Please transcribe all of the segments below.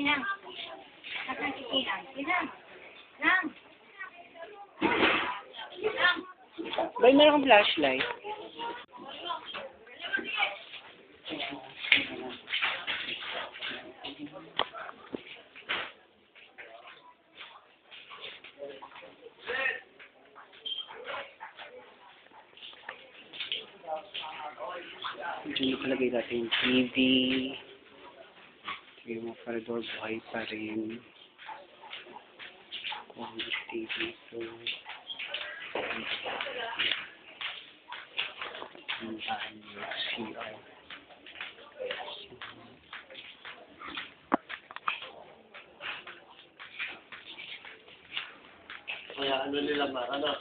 Nang. Nasaan si Kinang? Kinang. Nang. Nang. Bay, meron kang flashlight. Diyan nakalagay natin yung TV. Yung aparador, buhay pa rin. Kung TV ito. Yung CR. Kaya ano nila Mar, ano?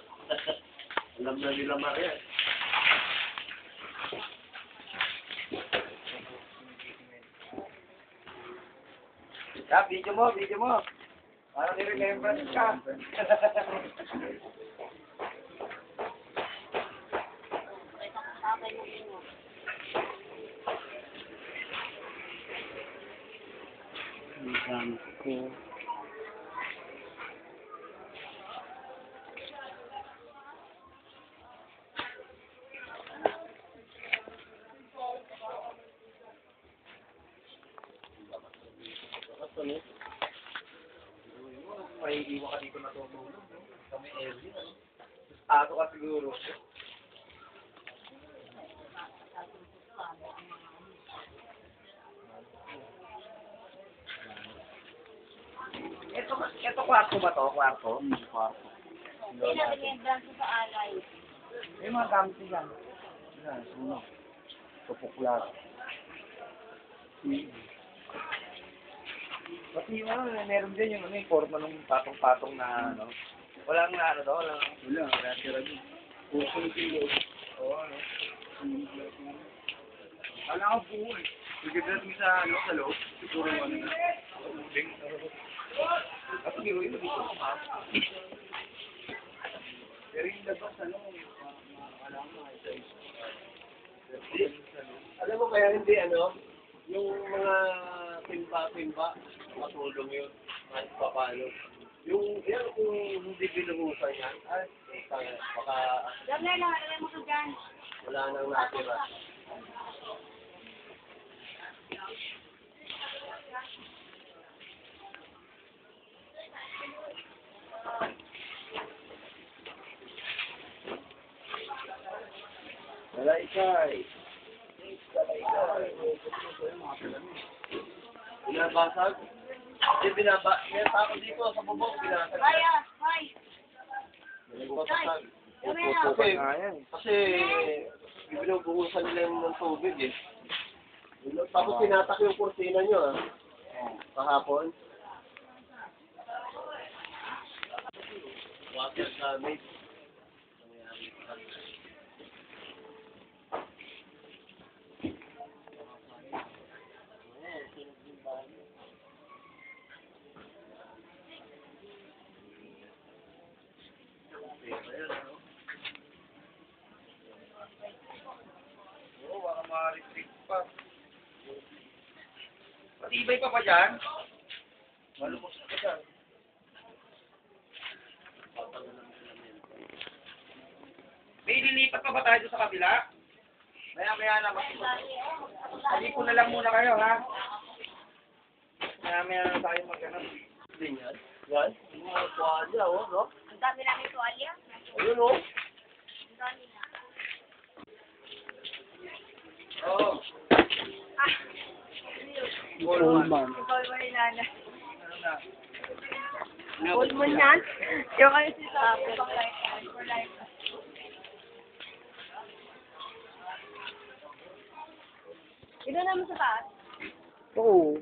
Alam na nila Mar yan. Ya, video mo. Para ni-remembrance ka. Ang gamit ko. May iwan ka dito natutulog. Kami early. Ato ka siguro. Ito kwarto ba to? Kwarto? Kwarto. Hindi na remembrance sa alay. May mga gamit nila. Yan, suno. Tupuklar. Kasi yung meron din yung forma ng patong-patong na ano. Walang na ano daw, walang... Wala, kaya tira din. Puso yung pilo. Oo, ano. Wala kang buo eh. Pagkagat mo sa ano, sa loob, siguro ano na. Ubing. At hindi mo dito ha. Pero yung labas, ano, alam mo, Alam mo kaya hindi ano, yung mga timba, matulong yun, kahit pa paano. Yung, yan kung hindi binuhusan yan, ay, baka Gamay lang, alam mo ka dyan. wala nang natira. Malaykay. Binabasag? Hindi may tao dito sa bubong, binasag. Kaya, hoy. Binabasag. Gamay lang. Kasi binubuhusan nila ng tubig eh. Tapos tinatak yung kurtina nyo ah. Kahapon. Water damage. Oo, baka ma-restrict pa. Matibay pa dyan? Malumos pa dyan. May ililipat pa ba tayo sa kabila? Maya na. Halip ko na lang muna kayo, ha? Maya na tayo mag-ganap. Din yan. Yan. Yung mga tuwalya oh, no? Ang dami namin tuwalya. Ayun oh. Ang dami na. Oo. Ah, Pullman. ikaw mo rin nana. Ano na? Hold mo yan. Yung kayo si sa for life. Ito naman sa taas. Oo.